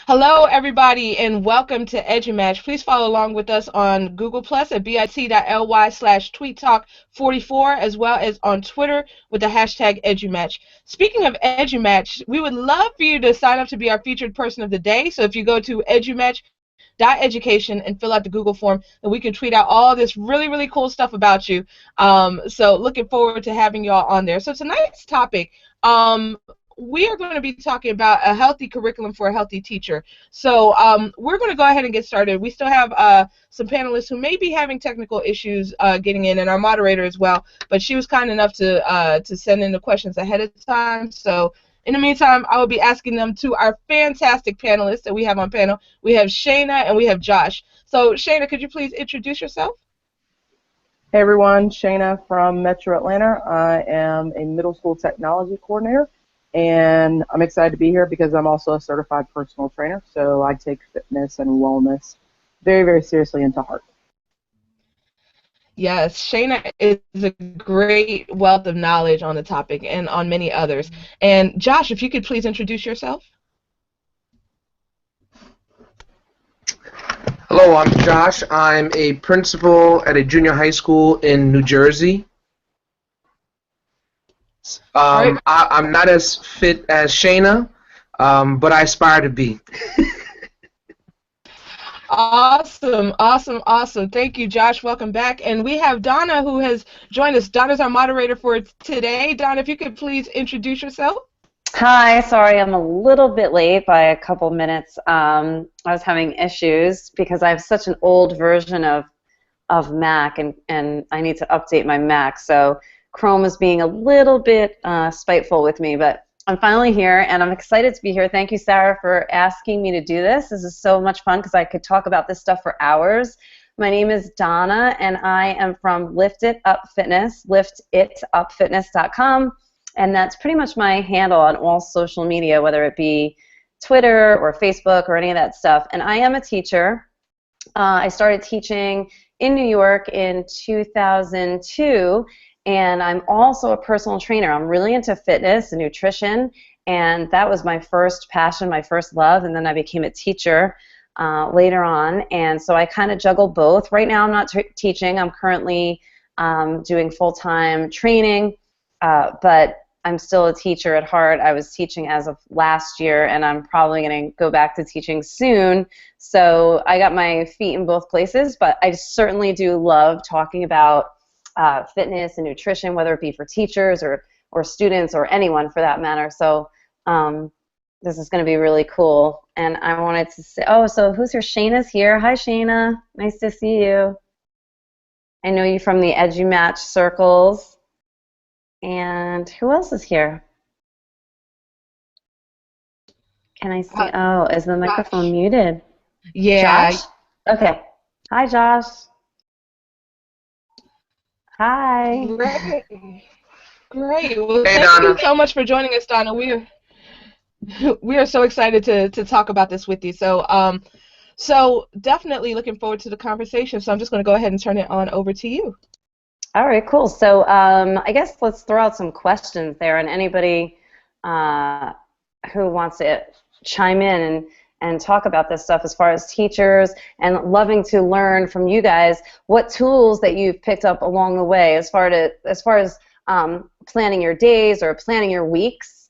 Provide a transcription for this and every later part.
Hello, everybody, and welcome to EduMatch. Please follow along with us on Google Plus at bit.ly/tweettalk44, as well as on Twitter with the hashtag EduMatch. Speaking of EduMatch, we would love for you to sign up to be our featured person of the day. So if you go to edumatch.education and fill out the Google form, then we can tweet out all this really, really cool stuff about you. So looking forward to having y'all on there. So tonight's topic, we are going to be talking about a healthy curriculum for a healthy teacher. So we're going to go ahead and get started. We still have some panelists who may be having technical issues getting in, and our moderator as well. But she was kind enough to send in the questions ahead of time. So in the meantime, I will be asking them to our fantastic panelists that we have on panel. We have Shayna and we have Josh. So Shayna, could you please introduce yourself? Hey everyone, Shayna from Metro Atlanta. I am a middle school technology coordinator, and I'm excited to be here because I'm also a certified personal trainer, so I take fitness and wellness very, very seriously and to heart. Yes, Shayna is a great wealth of knowledge on the topic and on many others. And Josh, if you could please introduce yourself. Hello, I'm Josh. I'm a principal at a junior high school in New Jersey. Right. I'm not as fit as Shayna, but I aspire to be. Awesome, awesome, awesome. Thank you, Josh. Welcome back. And we have Donna who has joined us. Donna's our moderator for today. Donna, if you could please introduce yourself. Hi, sorry I'm a little bit late by a couple minutes. I was having issues because I have such an old version of Mac, and I need to update my Mac. So Chrome is being a little bit spiteful with me, but I'm finally here, and I'm excited to be here. Thank you, Sarah, for asking me to do this. This is so much fun because I could talk about this stuff for hours. My name is Donna, and I am from Lift It Up Fitness, liftitupfitness.com. And that's pretty much my handle on all social media, whether it be Twitter or Facebook or any of that stuff. And I am a teacher. I started teaching in New York in 2002, and I'm also a personal trainer. I'm really into fitness and nutrition, and that was my first passion, my first love, and then I became a teacher later on. And so I kind of juggle both. Right now I'm not teaching. I'm currently doing full-time training, but I'm still a teacher at heart. I was teaching as of last year, and I'm probably going to go back to teaching soon. So I got my feet in both places, but I certainly do love talking about fitness and nutrition, whether it be for teachers or students or anyone for that matter. So this is going to be really cool. And I wanted to say, oh, so who's here? Shayna's here. Hi, Shayna. Nice to see you. I know you from the EduMatch circles. And who else is here? Can I see? Oh, is the microphone Josh. muted? Yeah. Josh? Okay. Hi, Josh. Hi. Great. Great. Well, Hey, thank Donna. you so much for joining us, Donna. We are so excited to talk about this with you. So definitely looking forward to the conversation. So I'm just going to go ahead and turn it on over to you. All right, cool. So I guess let's throw out some questions there, and anybody who wants to chime in and talk about this stuff as far as teachers, and loving to learn from you guys what tools that you've picked up along the way as far as planning your days or planning your weeks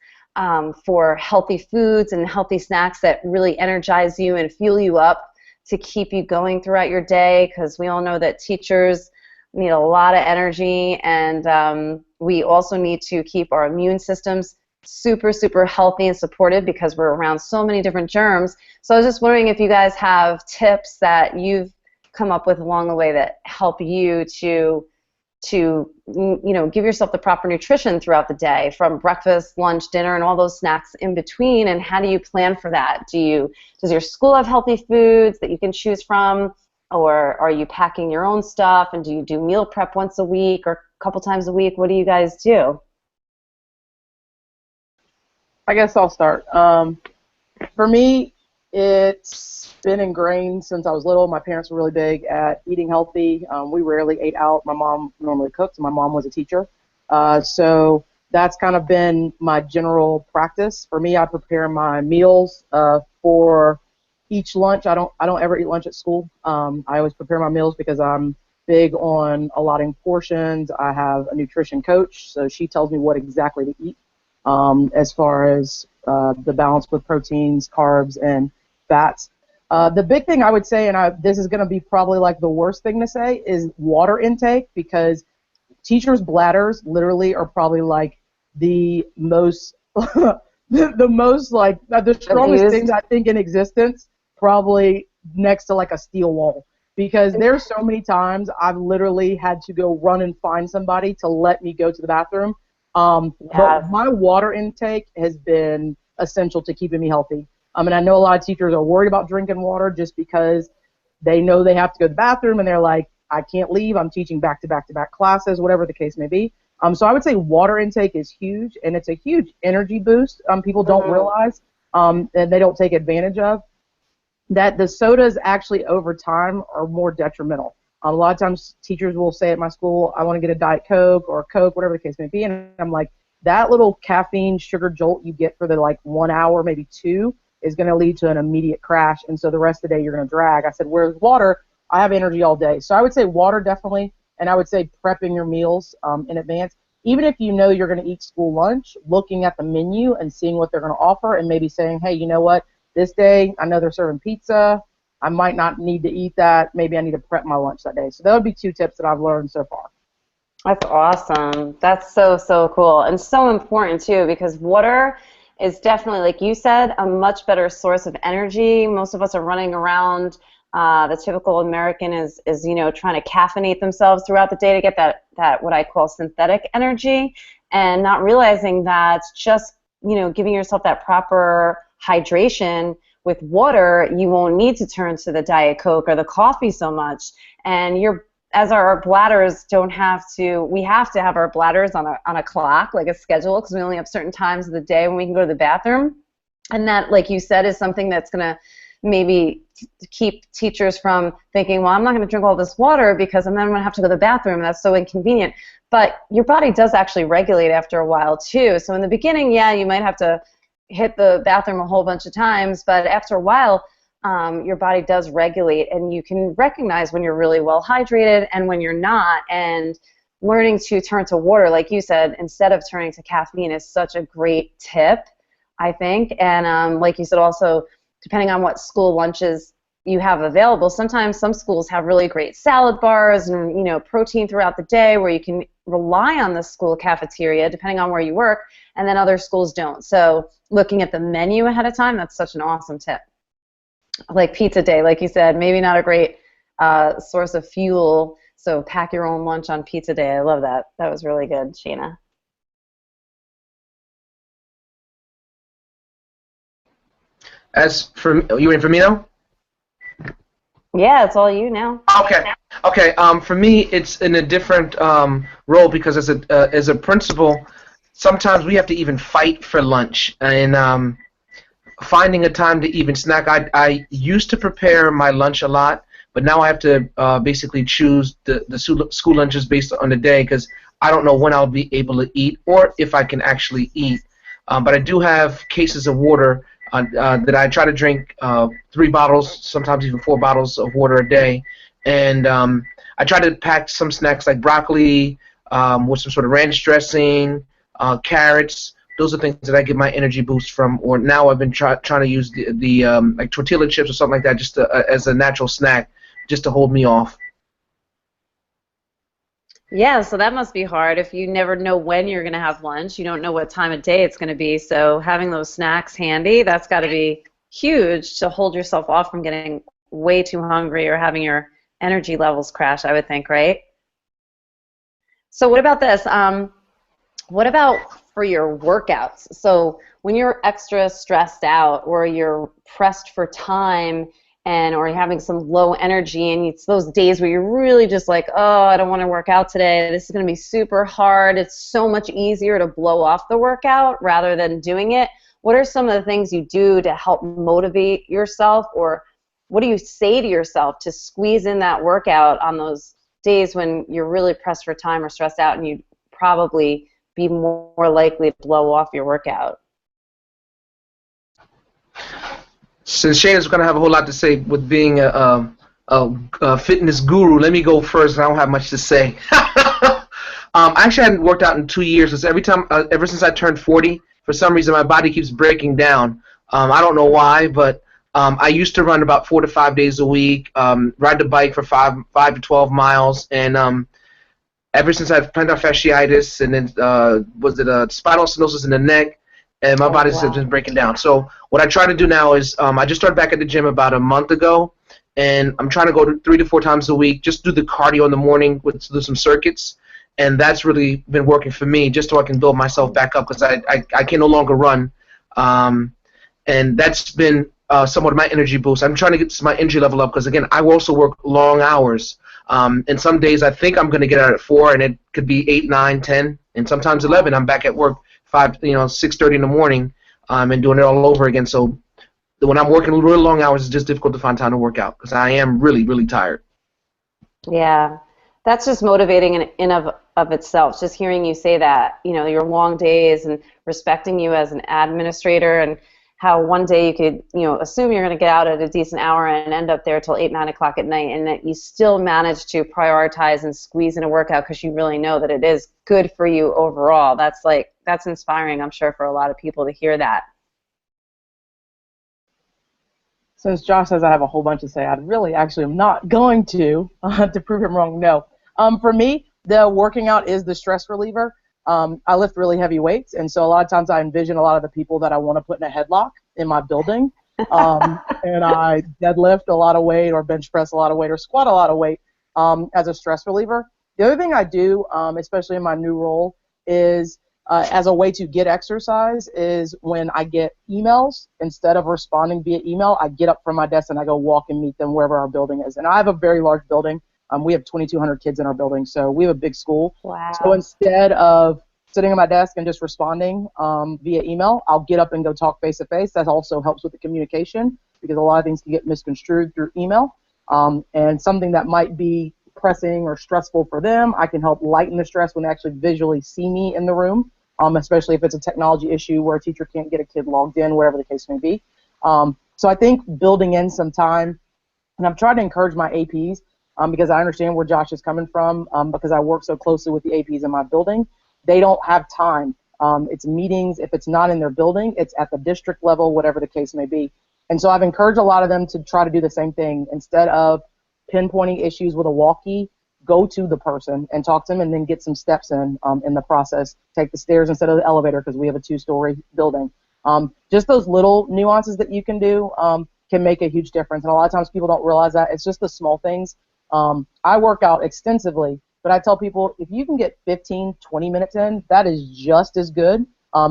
for healthy foods and healthy snacks that really energize you and fuel you up to keep you going throughout your day, because we all know that teachers need a lot of energy, and we also need to keep our immune systems super, super healthy and supported because we're around so many different germs. So I was just wondering if you guys have tips that you've come up with along the way that help you to give yourself the proper nutrition throughout the day, from breakfast, lunch, dinner, and all those snacks in between. And how do you plan for that? Does your school have healthy foods that you can choose from? Or are you packing your own stuff, and do you do meal prep once a week or a couple times a week? What do you guys do? I guess I'll start. For me, it's been ingrained since I was little. My parents were really big at eating healthy. We rarely ate out. My mom normally cooked, and my mom was a teacher. So that's kind of been my general practice. For me, I prepare my meals for each lunch. I don't ever eat lunch at school. I always prepare my meals because I'm big on allotting portions. I have a nutrition coach, so she tells me what exactly to eat as far as the balance with proteins, carbs, and fats. The big thing I would say, and this is going to be probably like the worst thing to say, is water intake, because teachers' bladders literally are probably like the most the most like the strongest Abused. things I think in existence, probably next to like a steel wall. Because there's so many times I've literally had to go run and find somebody to let me go to the bathroom. But Yes. my water intake has been essential to keeping me healthy. And I know a lot of teachers are worried about drinking water just because they know they have to go to the bathroom and they're like, I can't leave. I'm teaching back to back to back classes, whatever the case may be. So I would say water intake is huge, and it's a huge energy boost. People don't realize, and they don't take advantage of, that the sodas actually over time are more detrimental. A lot of times teachers will say at my school, I want to get a Diet Coke or a Coke, whatever the case may be, and I'm like, that little caffeine sugar jolt you get for the like 1 hour, maybe two, is going to lead to an immediate crash, and so the rest of the day you're going to drag. I said, whereas water, I have energy all day. So I would say water definitely, and I would say prepping your meals in advance. Even if you know you're going to eat school lunch, looking at the menu and seeing what they're going to offer and maybe saying, hey, you know what, this day I know they're serving pizza. I might not need to eat that. Maybe I need to prep my lunch that day. So that would be 2 tips that I've learned so far. That's awesome. That's so, so cool. And so important, too, because water is definitely, like you said, a much better source of energy. Most of us are running around. The typical American is trying to caffeinate themselves throughout the day to get that what I call synthetic energy, and not realizing that just, giving yourself that proper hydration with water, you won't need to turn to the Diet Coke or the coffee so much. And as our bladders we have to have our bladders on a clock, like a schedule, because we only have certain times of the day when we can go to the bathroom. And that, like you said, is something that's going to maybe keep teachers from thinking, well, I'm not going to drink all this water because then I'm going to have to go to the bathroom. That's so inconvenient. But your body does actually regulate after a while, too. So in the beginning, yeah, you might have to hit the bathroom a whole bunch of times, but after a while, your body does regulate, and you can recognize when you're really well hydrated and when you're not. And learning to turn to water, like you said, instead of turning to caffeine is such a great tip, I think. And like you said, also, depending on what school lunches you have available, sometimes some schools have really great salad bars and protein throughout the day where you can rely on the school cafeteria depending on where you work, and then other schools don't. So looking at the menu ahead of time, that's such an awesome tip. Like pizza day, like you said, maybe not a great source of fuel, so pack your own lunch on pizza day. I love that. That was really good, Shayna. As for you waiting for me now? Yeah, it's all you now. Okay. For me, it's in a different role, because as a principal, sometimes we have to even fight for lunch, and finding a time to even snack. I used to prepare my lunch a lot, but now I have to basically choose the school lunches based on the day, because I don't know when I'll be able to eat or if I can actually eat. But I do have cases of water that I try to drink 3 bottles, sometimes even 4 bottles of water a day. And I try to pack some snacks like broccoli with some sort of ranch dressing, carrots. Those are things that I get my energy boost from. Or now I've been trying to use the like tortilla chips or something like that, just as a natural snack, just to hold me off. Yeah, so that must be hard if you never know when you're going to have lunch. You don't know what time of day it's going to be. So having those snacks handy, that's got to be huge to hold yourself off from getting way too hungry or having your energy levels crash, I would think, right? So what about this? What about for your workouts? So when you're extra stressed out or you're pressed for time, or you're having some low energy, and it's those days where you're really just like, oh, I don't want to work out today. This is going to be super hard. It's so much easier to blow off the workout rather than doing it. What are some of the things you do to help motivate yourself, or what do you say to yourself to squeeze in that workout on those days when you're really pressed for time or stressed out and you'd probably be more likely to blow off your workout? Since Shayna's going to have a whole lot to say with being a fitness guru, let me go first. I don't have much to say. I actually hadn't worked out in 2 years because ever since I turned 40, for some reason my body keeps breaking down. I don't know why, but I used to run about 4 to 5 days a week, ride the bike for 5 to 12 miles, and ever since I had plantar fasciitis and then spinal stenosis in the neck, and my body's just been breaking down. So what I try to do now is I just started back at the gym about a month ago, and I'm trying to go to 3 to 4 times a week, just do the cardio in the morning do some circuits, and that's really been working for me, just so I can build myself back up because I can no longer run, and that's been somewhat of my energy boost. I'm trying to get my energy level up because, again, I also work long hours. And some days I think I'm going to get out at 4, and it could be 8, 9, 10, and sometimes 11. I'm back at work 6:30 in the morning, and doing it all over again. So when I'm working really long hours, it's just difficult to find time to work out because I am really, really tired. Yeah, that's just motivating in of itself. Just hearing you say that, your long days and respecting you as an administrator, and how one day you could, assume you're going to get out at a decent hour and end up there till 8, 9 o'clock at night, and that you still manage to prioritize and squeeze in a workout because you really know that it is good for you overall. That's inspiring, I'm sure, for a lot of people to hear that. Since Josh says I have a whole bunch to say, I really actually am not going to prove him wrong. No. For me, the working out is the stress reliever. I lift really heavy weights, and so a lot of times I envision a lot of the people that I want to put in a headlock in my building, and I deadlift a lot of weight or bench press a lot of weight or squat a lot of weight as a stress reliever. The other thing I do, especially in my new role, is as a way to get exercise is when I get emails, instead of responding via email, I get up from my desk and I go walk and meet them wherever our building is. And I have a very large building. We have 2,200 kids in our building, so we have a big school. Wow. So instead of sitting at my desk and just responding via email, I'll get up and go talk face-to-face. That also helps with the communication because a lot of things can get misconstrued through email. And something that might be pressing or stressful for them, I can help lighten the stress when they actually visually see me in the room, especially if it's a technology issue where a teacher can't get a kid logged in, whatever the case may be. So I think building in some time, and I'm trying to encourage my APs, because I understand where Josh is coming from, because I work so closely with the APs in my building. They don't have time. It's meetings. If it's not in their building, it's at the district level, whatever the case may be. And so I've encouraged a lot of them to try to do the same thing. Instead of pinpointing issues with a walkie, go to the person and talk to them and then get some steps in the process. Take the stairs instead of the elevator because we have a 2-story building. Just those little nuances that you can do can make a huge difference. And a lot of times people don't realize that. It's just the small things. I work out extensively, but I tell people if you can get 15, 20 minutes in, that is just as good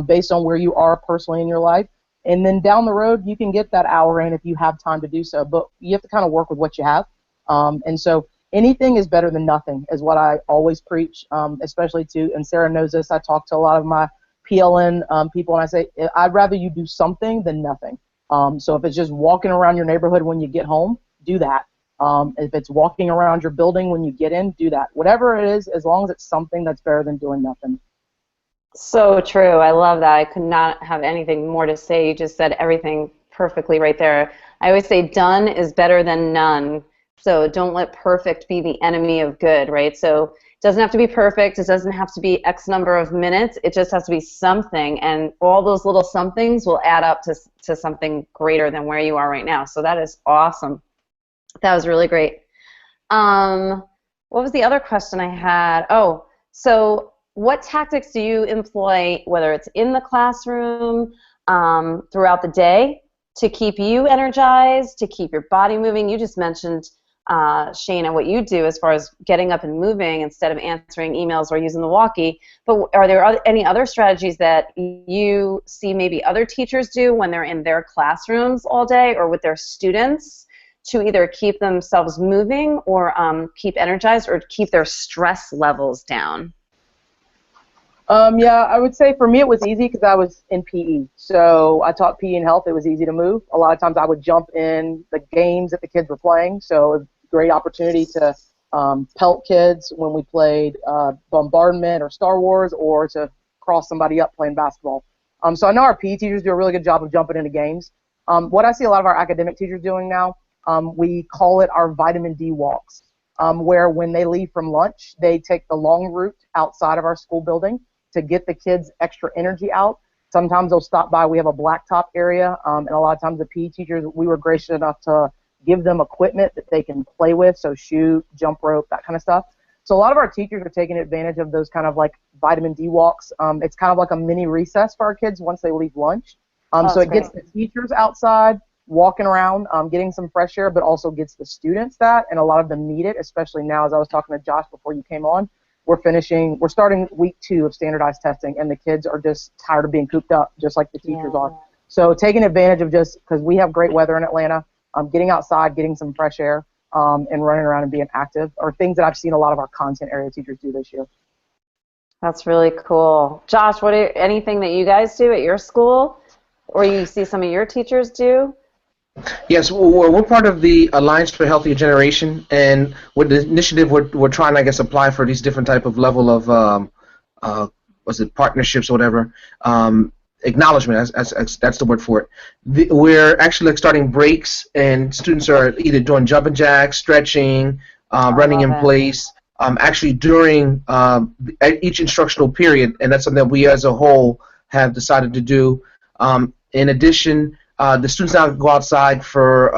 based on where you are personally in your life. And then down the road, you can get that hour in if you have time to do so. But you have to kind of work with what you have. And so anything is better than nothing is what I always preach, especially to, and Sarah knows this, I talk to a lot of my PLN people, and I say, I'd rather you do something than nothing. So if it's just walking around your neighborhood when you get home, do that. If it's walking around your building when you get in, do that. Whatever it is, as long as it's something that's better than doing nothing. So true. I love that. I could not have anything more to say. You just said everything perfectly right there. I always say done is better than none. So don't let perfect be the enemy of good, right? So it doesn't have to be perfect. It doesn't have to be X number of minutes. It just has to be something. And all those little somethings will add up to something greater than where you are right now. So that is awesome. That was really great. What was the other question I had? Oh, so what tactics do you employ, whether it's in the classroom, throughout the day, to keep you energized, to keep your body moving? You just mentioned, Shayna, what you do as far as getting up and moving instead of answering emails or using the walkie. But are there any other strategies that you see maybe other teachers do when they're in their classrooms all day or with their students, to either keep themselves moving or keep energized or keep their stress levels down? Yeah, I would say for me it was easy because I was in PE. So I taught PE and health. It was easy to move. A lot of times I would jump in the games that the kids were playing. So a great opportunity to pelt kids when we played Bombardment or Star Wars, or to cross somebody up playing basketball. So I know our PE teachers do a really good job of jumping into games. What I see a lot of our academic teachers doing now, we call it our vitamin D walks, where when they leave from lunch, they take the long route outside of our school building to get the kids extra energy out. Sometimes they'll stop by. We have a blacktop area, and a lot of times the PE teachers, we were gracious enough to give them equipment that they can play with, so shoot, jump rope, that kind of stuff. So a lot of our teachers are taking advantage of those kind of like vitamin D walks. It's kind of like a mini recess for our kids once they leave lunch. So it gets the teachers outside, walking around, getting some fresh air, but also gets the students that, and a lot of them need it, especially now, as I was talking to Josh before you came on. We're starting week 2 of standardized testing, and the kids are just tired of being cooped up, just like the teachers are. So taking advantage of, just because we have great weather in Atlanta, getting outside, getting some fresh air, and running around and being active are things that I've seen a lot of our content area teachers do this year. That's really cool. Josh, anything that you guys do at your school, or you see some of your teachers do? Yes, we're part of the Alliance for Healthier Generation, and with the initiative, we're trying to, I guess, apply for these different type of level of, partnerships or whatever, acknowledgement, that's the word for it. We're actually like starting breaks, and students are either doing jumping jacks, stretching, running in place, actually during each instructional period, and that's something that we as a whole have decided to do. In addition, the students now go outside for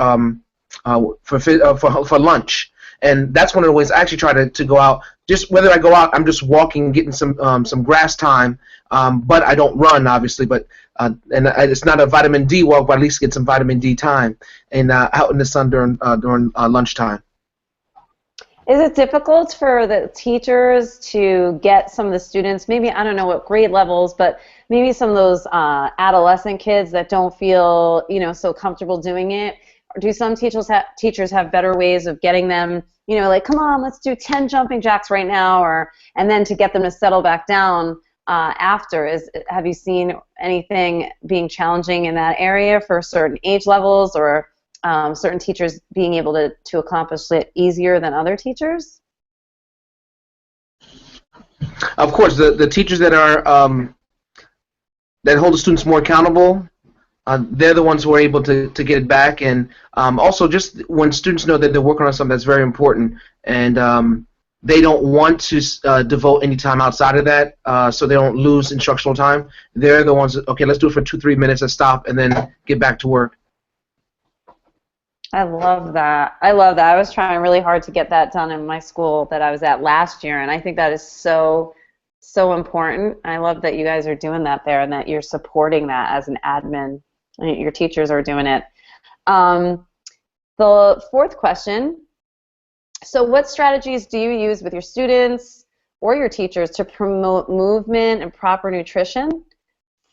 lunch, and that's one of the ways I actually try to go out. Just whether I go out, I'm just walking, getting some grass time, but I don't run, obviously. But it's not a vitamin D walk, but at least get some vitamin D time, and out in the sun during lunchtime. Is it difficult for the teachers to get some of the students, maybe, I don't know what grade levels, but maybe some of those adolescent kids that don't feel, so comfortable doing it? Do some teachers have better ways of getting them, like, come on, let's do 10 jumping jacks right now, and then to get them to settle back down after? Have you seen anything being challenging in that area for certain age levels, or certain teachers being able to accomplish it easier than other teachers? Of course, the teachers that are that hold the students more accountable, they're the ones who are able to get it back. And also, just when students know that they're working on something that's very important, and they don't want to devote any time outside of that, so they don't lose instructional time, they're the ones that, okay, let's do it for 2-3 minutes, let's stop, and then get back to work. I love that. I was trying really hard to get that done in my school that I was at last year, and I think that is so important. I love that you guys are doing that there, and that you're supporting that as an admin. Your teachers are doing it. The fourth question, so what strategies do you use with your students or your teachers to promote movement and proper nutrition,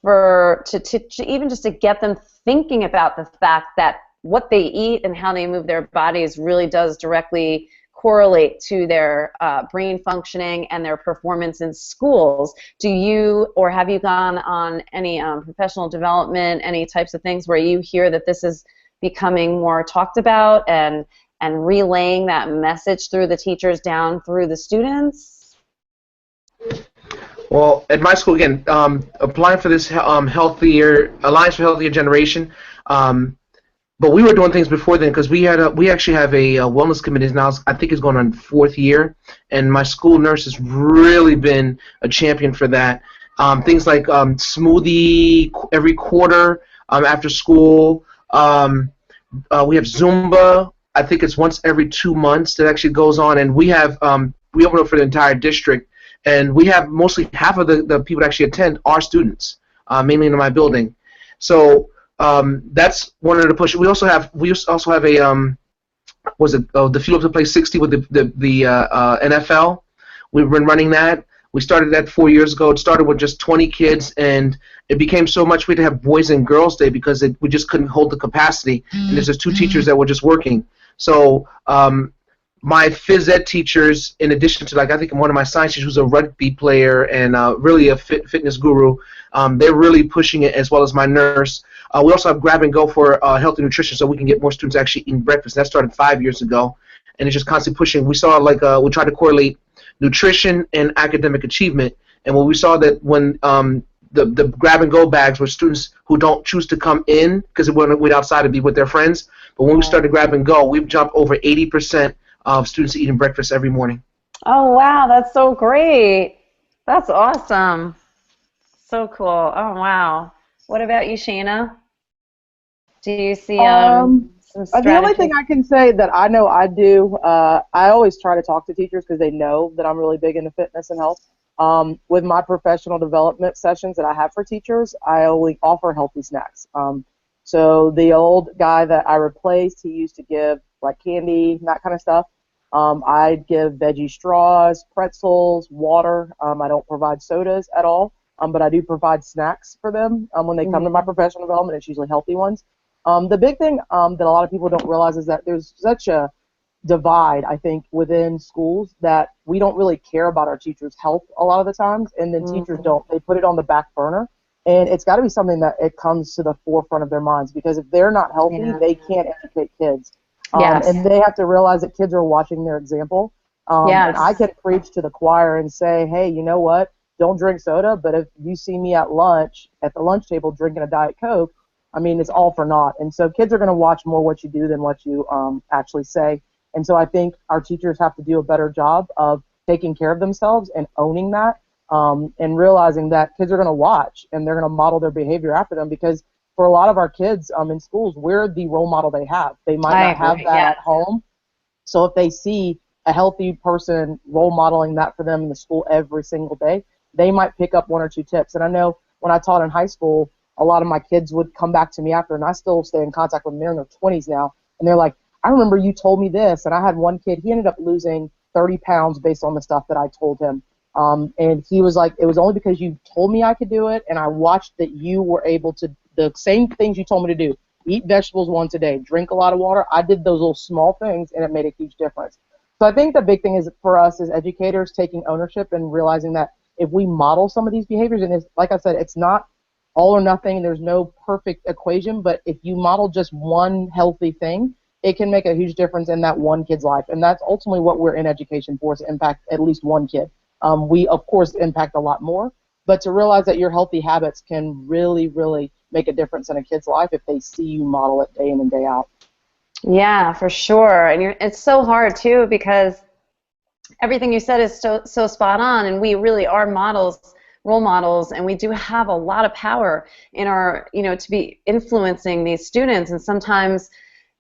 even just to get them thinking about the fact that what they eat and how they move their bodies really does directly correlate to their brain functioning and their performance in schools? Do you, or have you gone on any professional development, any types of things where you hear that this is becoming more talked about, and relaying that message through the teachers down through the students? Well, at my school, again, applying for this healthier Alliance for Healthier Generation, but we were doing things before then, because we actually have a wellness committee now. I think it's going on 4th year, and my school nurse has really been a champion for that. Things like smoothie every quarter after school. We have Zumba. I think it's once every 2 months that actually goes on, and we open up for the entire district, and we have mostly half of the people that actually attend are students, mainly in my building. So that's one of the push. We also have a the Field to Play 60 with the NFL. We've been running that. We started that 4 years ago. It started with just 20 kids, and it became so much we had to have Boys and Girls Day because we just couldn't hold the capacity. And there's just 2 teachers that were just working. So my phys ed teachers, in addition to, like, I think one of my science teachers who's a rugby player and really a fitness guru, they're really pushing it, as well as my nurse. We also have Grab and Go for healthy nutrition, so we can get more students actually eating breakfast. That started 5 years ago, and it's just constantly pushing. We saw, like, we tried to correlate nutrition and academic achievement, and when we saw that when the grab and go bags were students who don't choose to come in because they want to wait outside to be with their friends. But when we started grab and go, we've jumped over 80% of students eating breakfast every morning. Oh, wow, that's so great. That's awesome. So cool. Oh, wow. What about you, Shayna? Do you see some strategies? The only thing I can say that I know I do, I always try to talk to teachers because they know that I'm really big into fitness and health. With my professional development sessions that I have for teachers, I only offer healthy snacks. So the old guy that I replaced, he used to give like candy, that kind of stuff. I give veggie straws, pretzels, water. I don't provide sodas at all, but I do provide snacks for them when they come to my professional development. It's usually healthy ones. The big thing that a lot of people don't realize is that there's such a divide, I think, within schools that we don't really care about our teachers' health a lot of the times, and then teachers don't. They put it on the back burner, and it's got to be something that it comes to the forefront of their minds, because if they're not healthy, they can't educate kids. And they have to realize that kids are watching their example. And I can preach to the choir and say, hey, you know what? Don't drink soda, but if you see me at lunch, at the lunch table, drinking a Diet Coke, I mean, it's all for naught. And so kids are going to watch more what you do than what you actually say. And so I think our teachers have to do a better job of taking care of themselves and owning that, and realizing that kids are going to watch and they're going to model their behavior after them, because for a lot of our kids in schools, we're the role model they have. They might not have that at home. So if they see a healthy person role modeling that for them in the school every single day, they might pick up one or two tips. And I know when I taught in high school, a lot of my kids would come back to me after, and I still stay in contact with them. They're in their 20s now, and they're like, I remember you told me this. And I had one kid, he ended up losing 30 pounds based on the stuff that I told him. And he was like, it was only because you told me I could do it, and I watched that you were able to, the same things you told me to do, eat vegetables once a day, drink a lot of water. I did those little small things, and it made a huge difference. So I think the big thing is for us as educators taking ownership and realizing that if we model some of these behaviors, and it's, like I said, it's not all or nothing, there's no perfect equation, but if you model just one healthy thing, it can make a huge difference in that one kid's life. And that's ultimately what we're in education for, to impact at least one kid. We, of course, impact a lot more, but to realize that your healthy habits can really, really make a difference in a kid's life if they see you model it day in and day out. Yeah, for sure. And it's so hard, too, because everything you said is so spot on, and we really are models, role models, and we do have a lot of power in our, to be influencing these students. And sometimes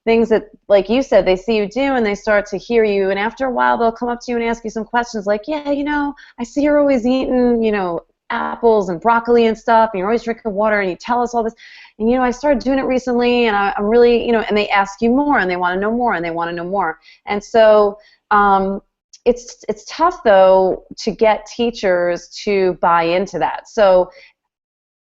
things that, like you said, they see you do and they start to hear you, and after a while they'll come up to you and ask you some questions like, yeah, I see you're always eating, apples and broccoli and stuff, and you're always drinking water, and you tell us all this, and I started doing it recently, and I'm really, and they ask you more, and they want to know more, and they want to know more. And so it's tough, though, to get teachers to buy into that. So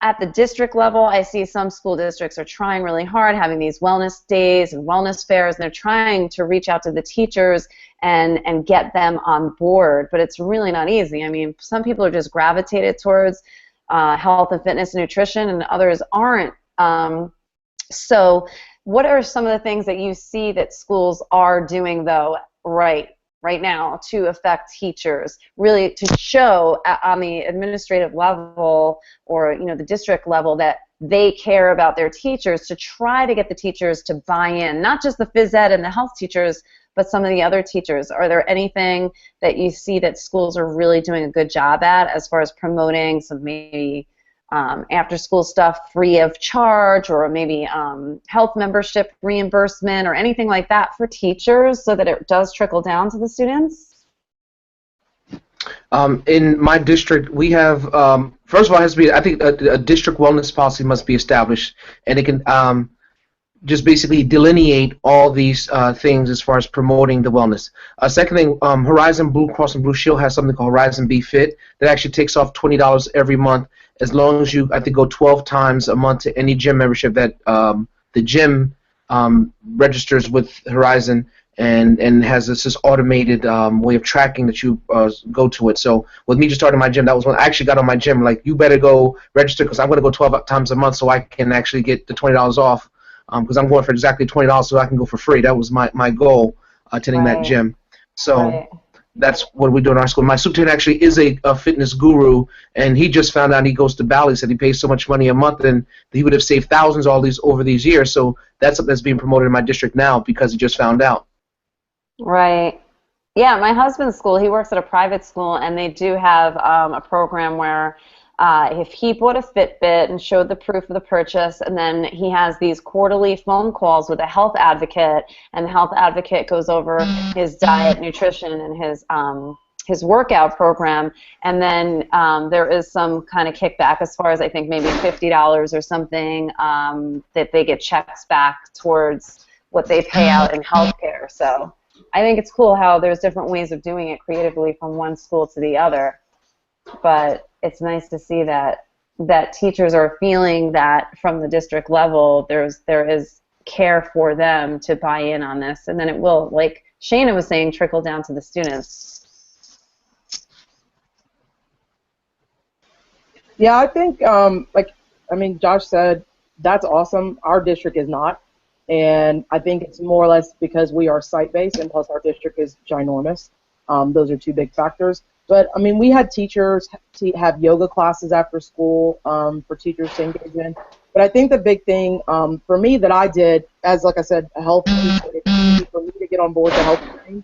at the district level, I see some school districts are trying really hard, having these wellness days and wellness fairs, and they're trying to reach out to the teachers and get them on board, but it's really not easy. I mean, some people are just gravitated towards health and fitness and nutrition, and others aren't. So what are some of the things that you see that schools are doing, though, right now to affect teachers, really to show on the administrative level or the district level that they care about their teachers, to try to get the teachers to buy in, not just the phys ed and the health teachers, but some of the other teachers? Are there anything that you see that schools are really doing a good job at as far as promoting some maybe after school stuff free of charge, or maybe health membership reimbursement or anything like that for teachers so that it does trickle down to the students? In my district, we have, first of all, it has to be, I think a district wellness policy must be established, and it can just basically delineate all these things as far as promoting the wellness. Second thing, Horizon Blue Cross and Blue Shield has something called Horizon Be Fit that actually takes off $20 every month, as long as you, I think, go 12 times a month to any gym membership that the gym registers with Horizon, and has this automated way of tracking that you go to it. So with me just starting my gym, that was when I actually got on my gym, like, you better go register because I'm going to go 12 times a month so I can actually get the $20 off, because I'm going for exactly $20 so I can go for free. That was my goal, attending that gym. So that's what we do in our school. My superintendent actually is a fitness guru, and he just found out he goes to Bali. He said he pays so much money a month, and he would have saved thousands over these years. So that's something that's being promoted in my district now because he just found out. Right. Yeah, my husband's school, he works at a private school, and they do have a program where if he bought a Fitbit and showed the proof of the purchase, and then he has these quarterly phone calls with a health advocate, and the health advocate goes over his diet, nutrition, and his workout program, and then there is some kind of kickback as far as I think maybe $50 or something that they get checks back towards what they pay out in healthcare. So I think it's cool how there's different ways of doing it creatively from one school to the other, but it's nice to see that teachers are feeling that from the district level there is care for them to buy in on this, and then it will, like Shayna was saying, trickle down to the students. Yeah, I think, Josh said, that's awesome. Our district is not. And I think it's more or less because we are site-based, and plus our district is ginormous. Those are two big factors. But, I mean, we had teachers have yoga classes after school for teachers to engage in. But I think the big thing for me that I did, as, like I said, a health teacher, it's easy for me to get on board the health training,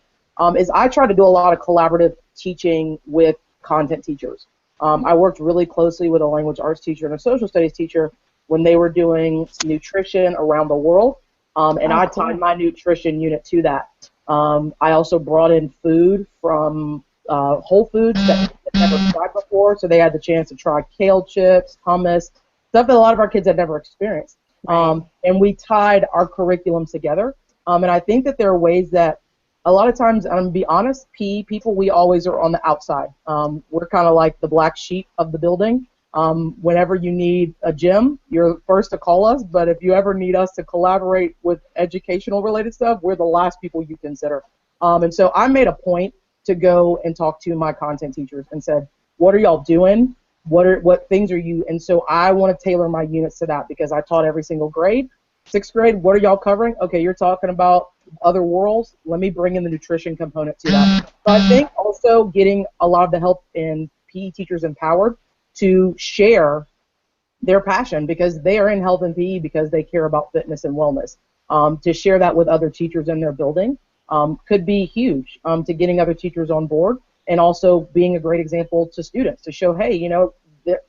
is I try to do a lot of collaborative teaching with content teachers. I worked really closely with a language arts teacher and a social studies teacher when they were doing nutrition around the world. And I tied my nutrition unit to that. I also brought in food from Whole Foods that had never tried before, so they had the chance to try kale chips, hummus, stuff that a lot of our kids had never experienced. And we tied our curriculums together. And I think that there are ways that a lot of times, I'm going to be honest, PE people, we always are on the outside. We're kind of like the black sheep of the building. Whenever you need a gym, you're first to call us, but if you ever need us to collaborate with educational related stuff, we're the last people you consider. And so I made a point to go and talk to my content teachers and said, what are y'all doing? What things are you? And so I want to tailor my units to that because I taught every single grade. 6th grade, what are y'all covering? Okay, you're talking about other worlds. Let me bring in the nutrition component to that. So I think also getting a lot of the help in PE teachers empowered to share their passion because they are in health and PE because they care about fitness and wellness. To share that with other teachers in their building could be huge to getting other teachers on board and also being a great example to students to show, hey, you know,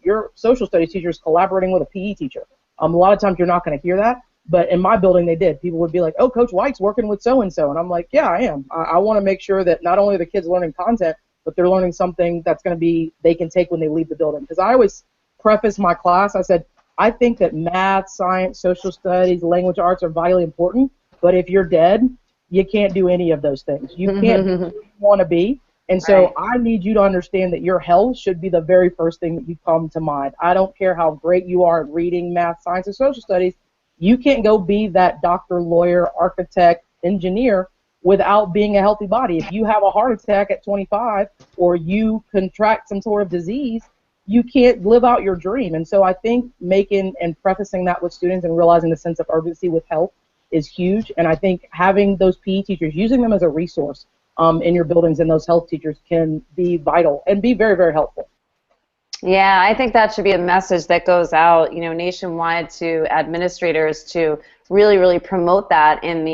your social studies teacher is collaborating with a PE teacher. A lot of times you're not going to hear that, but in my building they did. People would be like, oh, Coach White's working with so-and-so, and I'm like, yeah, I am. I want to make sure that not only are the kids learning content, but they're learning something that's going to be they can take when they leave the building. Because I always preface my class, I said, I think that math, science, social studies, language arts are vitally important, but if you're dead, you can't do any of those things. You can't be who you want to be. And so I need you to understand that your health should be the very first thing that you come to mind. I don't care how great you are at reading, math, science, and social studies. You can't go be that doctor, lawyer, architect, engineer without being a healthy body. If you have a heart attack at 25 or you contract some sort of disease, you can't live out your dream. And so I think making and prefacing that with students and realizing the sense of urgency with health is huge. And I think having those PE teachers, using them as a resource in your buildings and those health teachers can be vital and be very, very helpful. Yeah, I think that should be a message that goes out, you know, nationwide to administrators to really, really promote that in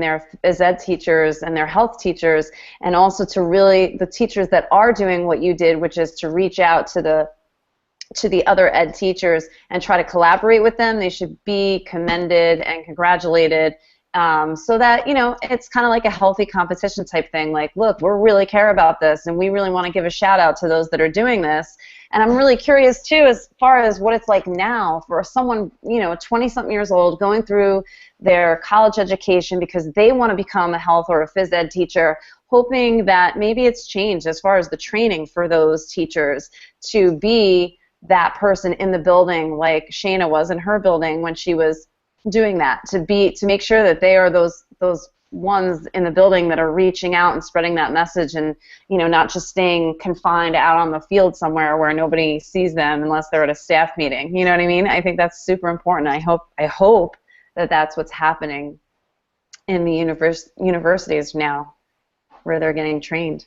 their phys ed teachers and their health teachers, and also to really the teachers that are doing what you did, which is to reach out to the other ed teachers and try to collaborate with them. They should be commended and congratulated. So that, you know, it's kind of like a healthy competition type thing. Like, look, we really care about this, and we really want to give a shout out to those that are doing this. And I'm really curious, too, as far as what it's like now for someone, you know, 20-something years old going through their college education because they want to become a health or a phys ed teacher, hoping that maybe it's changed as far as the training for those teachers to be that person in the building like Shayna was in her building when she was doing that, to make sure that they are those ones in the building that are reaching out and spreading that message, and, you know, not just staying confined out on the field somewhere where nobody sees them unless they're at a staff meeting. You know what I mean? I think that's super important. I hope that that's what's happening in the universities now, where they're getting trained.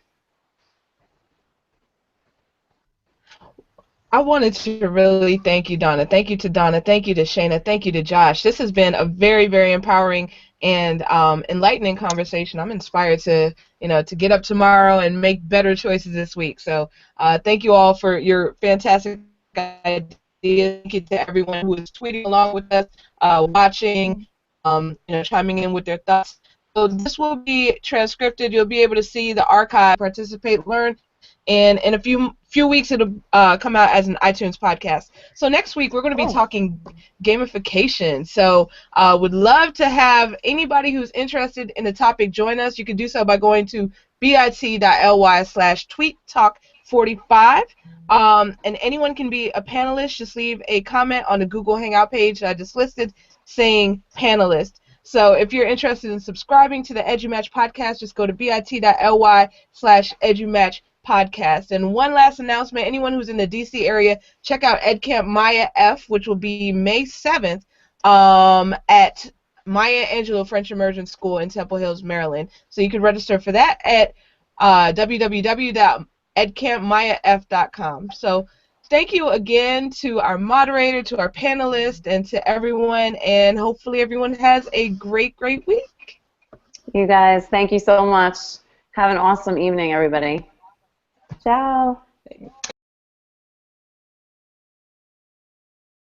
I wanted to really thank you, Donna. Thank you to Donna. Thank you to Shayna. Thank you to Josh. This has been a very, very empowering and enlightening conversation. I'm inspired to, to get up tomorrow and make better choices this week. So thank you all for your fantastic ideas. Thank you to everyone who is tweeting along with us, watching, chiming in with their thoughts. So this will be transcribed. You'll be able to see the archive, participate, learn, and in a few weeks it'll come out as an iTunes podcast. So next week we're going to be talking gamification. So would love to have anybody who's interested in the topic join us. You can do so by going to bit.ly/tweettalk45. And anyone can be a panelist. Just leave a comment on the Google Hangout page that I just listed saying panelist. So if you're interested in subscribing to the EduMatch podcast, just go to bit.ly/EduMatch podcast. And one last announcement, anyone who's in the DC area, check out EdCamp Maya F, which will be May 7th at Maya Angelou French Immersion School in Temple Hills, Maryland. So you can register for that at www.edcampmayaf.com. So thank you again to our moderator, to our panelists, and to everyone, and hopefully everyone has a great, great week. You guys, thank you so much. Have an awesome evening, everybody. Ciao.